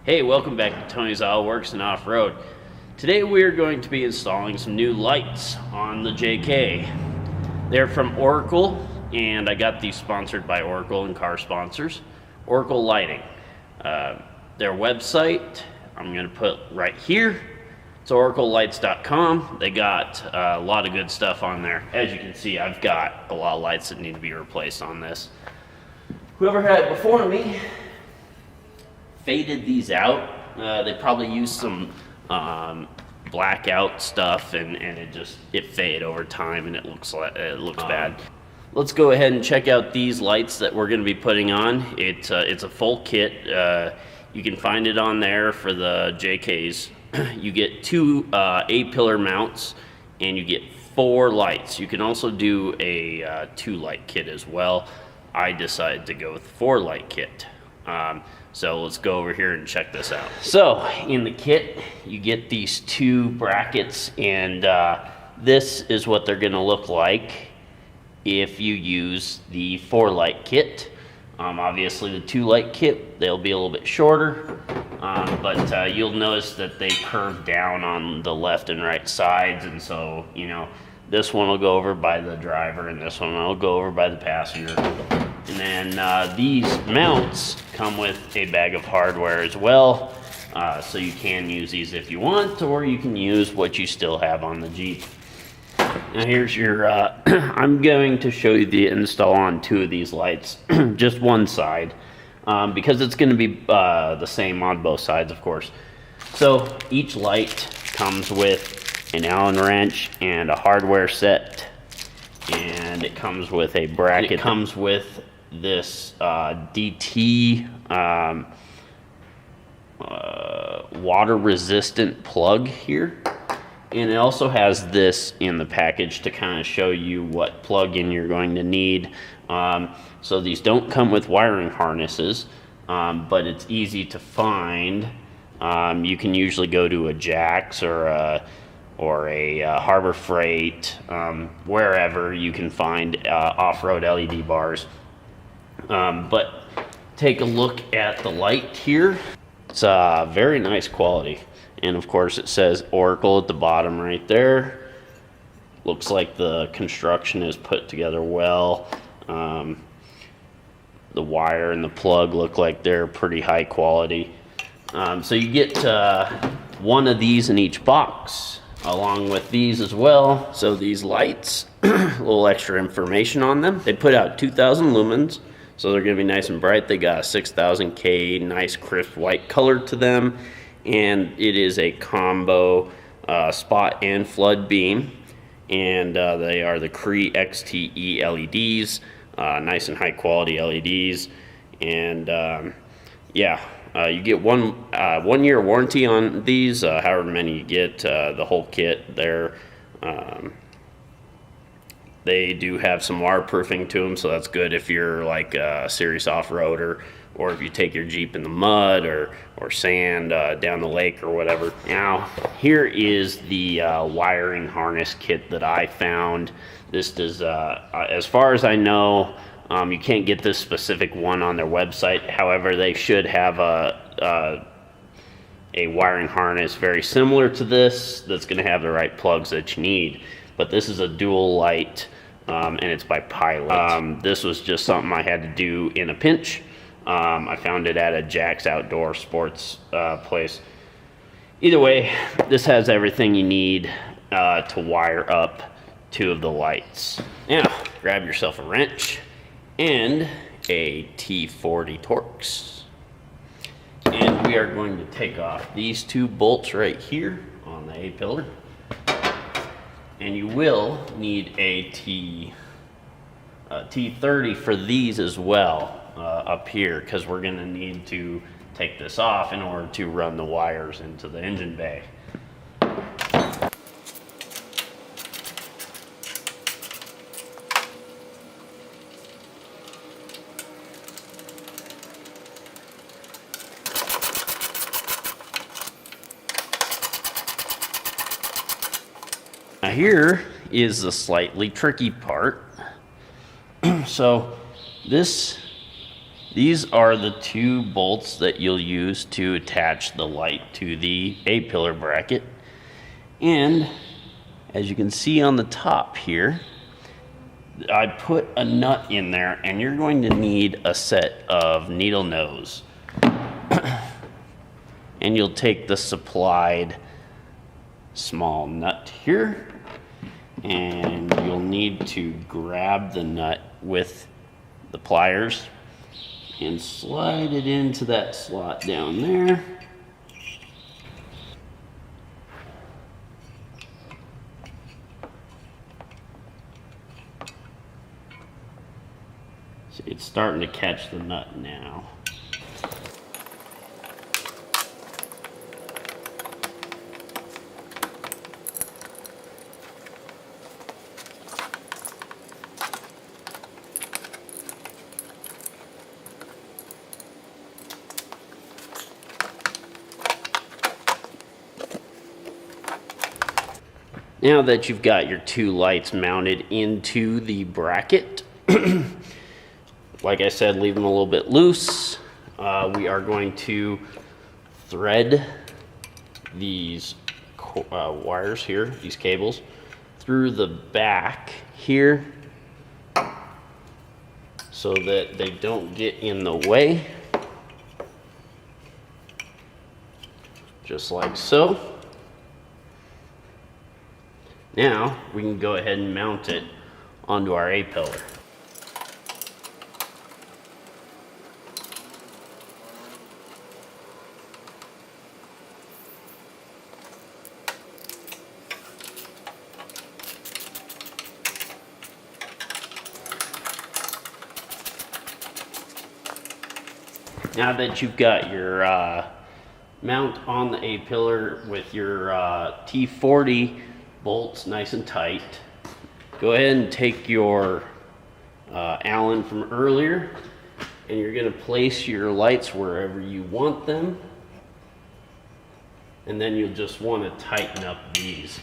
Hey, welcome back to Tony's Auto Works and Off-Road. Today we are going to be installing some new lights on the JK. They're from Oracle, and I got these sponsored by Oracle and car sponsors. Oracle Lighting. Their website, I'm going to put right here. It's oraclelights.com. They got a lot of good stuff on there. As you can see, I've got a lot of lights that need to be replaced on this. Whoever had it before me faded these out. They probably used some blackout stuff, and it faded over time, and it looks bad. Let's go ahead and check out these lights that we're going to be putting on. It's a full kit. You can find it on there for the JKs. You get two A-pillar mounts, and you get 4 lights. You can also do a 2-light kit as well. I decided to go with 4-light kit. So let's go over here and check this out. So in the kit, you get these 2 brackets, and this is what they're going to look like if you use the 4-light kit. Obviously the 2-light kit, they'll be a little bit shorter, but you'll notice that they curve down on the left and right sides, and so, you know, this one will go over by the driver and this one will go over by the passenger. And then these mounts come with a bag of hardware as well, so you can use these if you want, or you can use what you still have on the Jeep. Now here's your, I'm going to show you the install on 2 of these lights, just one side, because it's going to be the same on both sides, of course. So each light comes with an Allen wrench and a hardware set, and it comes with a bracket. It comes with this DT water resistant plug here, and it also has this in the package to kind of show you what plug-in you're going to need. So these don't come with wiring harnesses, but it's easy to find. You can usually go to a Jack's or a Harbor Freight, wherever you can find off-road LED bars. But take a look at the light here. It's very nice quality, and of course it says Oracle at the bottom right there. Looks like the construction is put together well. The wire and the plug look like they're pretty high quality. So you get 1 of these in each box, along with these as well. So these lights, a little extra information on them. They put out 2,000 lumens, so they're going to be nice and bright. They got a 6000 K, nice crisp white color to them, and it is a combo spot and flood beam, and they are the Cree XTE LEDs, nice and high quality LEDs, and yeah. You get one year warranty on these, however many you get, the whole kit there. They do have some waterproofing to them, so that's good if you're like a serious off-roader, or if you take your Jeep in the mud or sand down the lake or whatever. Now, here is the wiring harness kit that I found. This does, as far as I know, you can't get this specific one on their website. However, they should have a wiring harness very similar to this that's going to have the right plugs that you need. But this is a dual light, and it's by Pilot. This was just something I had to do in a pinch. I found it at a Jack's Outdoor Sports place. Either way, this has everything you need to wire up 2 of the lights. Now, grab yourself a wrench and a T40 Torx, and we are going to take off these 2 bolts right here on the A-pillar, and you will need a T30 for these as well up here, because we're going to need to take this off in order to run the wires into the engine bay. Now here is the slightly tricky part. So this These are the 2 bolts that you'll use to attach the light to the A-pillar bracket. And as you can see on the top here, I put a nut in there, and you're going to need a set of needle nose. And you'll take the supplied small nut here, and you'll need to grab the nut with the pliers and slide it into that slot down there. See, it's starting to catch the nut now. Now that you've got your 2 lights mounted into the bracket, like I said, leave them a little bit loose. We are going to thread these wires here, these cables, through the back here so that they don't get in the way. Just like so. Now we can go ahead and mount it onto our A-pillar. Now that you've got your mount on the A-pillar with your T40 bolts nice and tight, go ahead and take your Allen from earlier, and you're going to place your lights wherever you want them, and then you'll just want to tighten up these.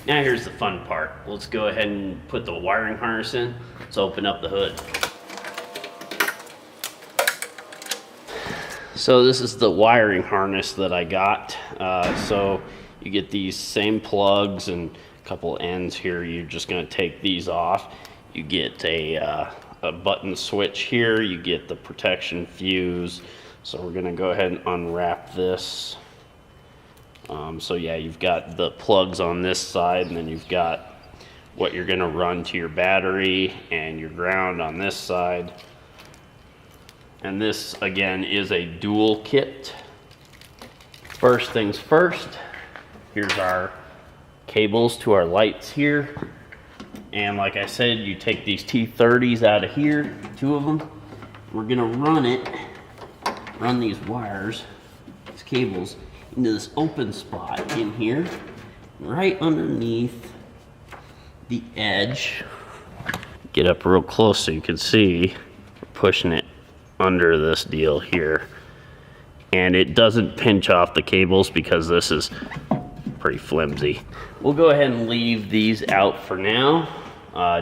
Now here's the fun part. Let's go ahead and put the wiring harness in. Let's open up the hood. So this is the wiring harness that I got. So you get these same plugs and a couple ends here. You're just going to take these off. You get a button switch here. You get the protection fuse. So we're going to go ahead and unwrap this. So yeah, you've got the plugs on this side, and then you've got what you're going to run to your battery and your ground on this side. And this again is a dual kit. First things first, here's our cables to our lights here. And like I said, you take these T30s out of here, 2 of them. We're going to run these wires, these cables, into this open spot in here, right underneath the edge. Get up real close so you can see. We're pushing it under this deal here. And it doesn't pinch off the cables because this is pretty flimsy. We'll go ahead and leave these out for now,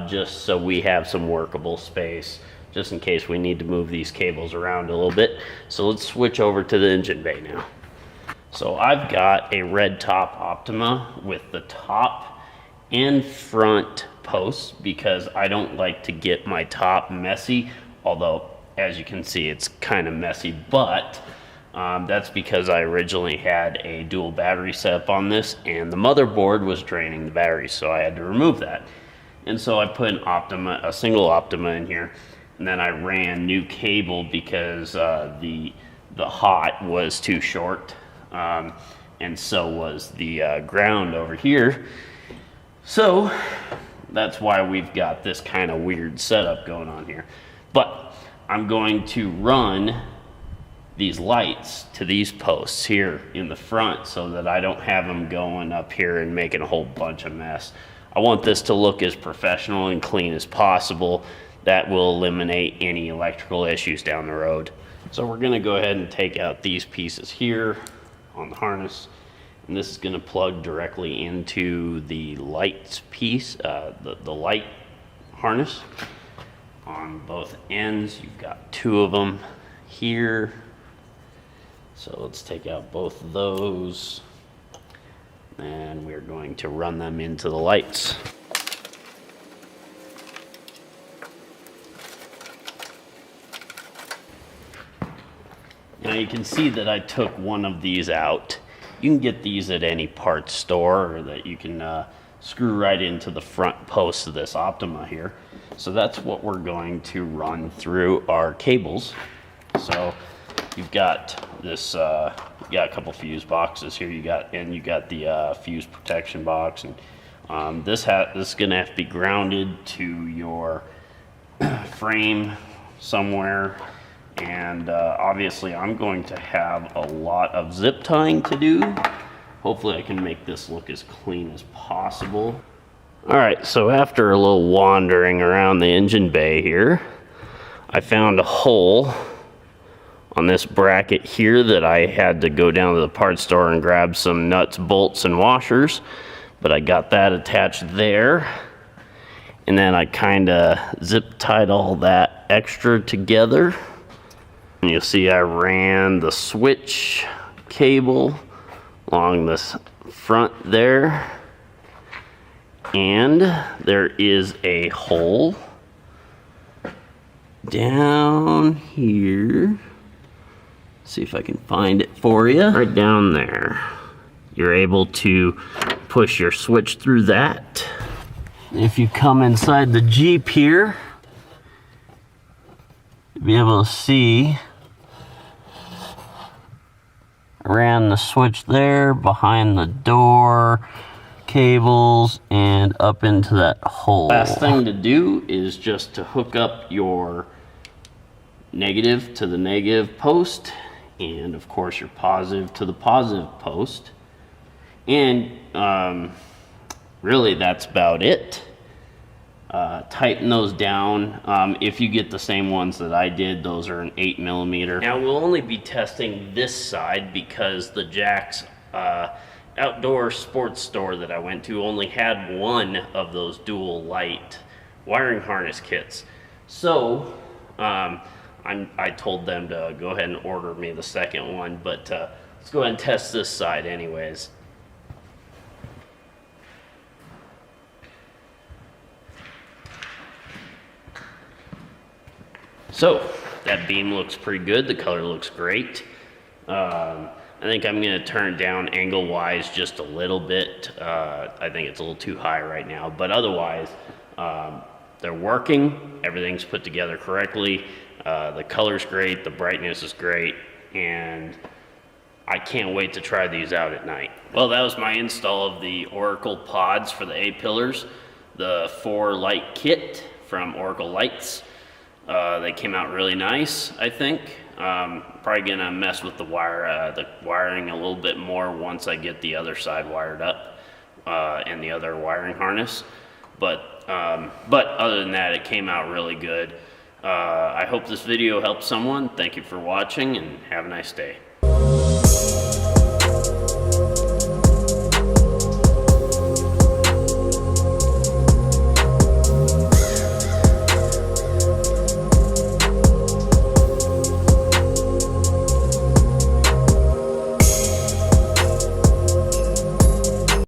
just so we have some workable space, just in case we need to move these cables around a little bit. So let's switch over to the engine bay now. So I've got a red top Optima with the top and front posts because I don't like to get my top messy, although as you can see it's kind of messy, but that's because I originally had a dual battery setup on this and the motherboard was draining the battery, so I had to remove that. And so I put a single Optima in here, and then I ran new cable because the hot was too short. And so was the ground over here. So that's why we've got this kind of weird setup going on here. But I'm going to run these lights to these posts here in the front so that I don't have them going up here and making a whole bunch of mess. I want this to look as professional and clean as possible. That will eliminate any electrical issues down the road. So we're gonna go ahead and take out these pieces here on the harness. And this is gonna plug directly into the lights piece, the light harness. On both ends, you've got two of them here. So let's take out both of those. And we're going to run them into the lights. Now you can see that I took one of these out. You can get these at any parts store, or that you can screw right into the front post of this Optima here. So that's what we're going to run through our cables. So you've got this, you got a couple fuse boxes here. You got the fuse protection box, and this is going to have to be grounded to your frame somewhere. And obviously I'm going to have a lot of zip tying to do. Hopefully I can make this look as clean as possible. All right, so after a little wandering around the engine bay here, I found a hole on this bracket here that I had to go down to the parts store and grab some nuts, bolts, and washers, but I got that attached there. And then I kind of zip tied all that extra together. And you'll see I ran the switch cable along this front there. And there is a hole down here. See if I can find it for you. Right down there. You're able to push your switch through that. If you come inside the Jeep here, you'll be able to see I ran the switch there, behind the door, cables, and up into that hole. Last thing to do is just to hook up your negative to the negative post, and of course your positive to the positive post. And really that's about it. Tighten those down. If you get the same ones that I did, those are an 8mm. Now we'll only be testing this side because the Jack's outdoor sports store that I went to only had one of those dual light wiring harness kits. So I told them to go ahead and order me the second one, but let's go ahead and test this side anyways. So that beam looks pretty good. The color looks great. I think I'm going to turn it down angle wise just a little bit. I think it's a little too high right now, but otherwise they're working. Everything's put together correctly. The color's great. The brightness is great. And I can't wait to try these out at night. Well, that was my install of the Oracle pods for the A-pillars. The 4 light kit from Oracle Lights. They came out really nice, I think. Probably gonna mess with the wiring a little bit more once I get the other side wired up and the other wiring harness. But other than that, it came out really good. I hope this video helped someone. Thank you for watching and have a nice day.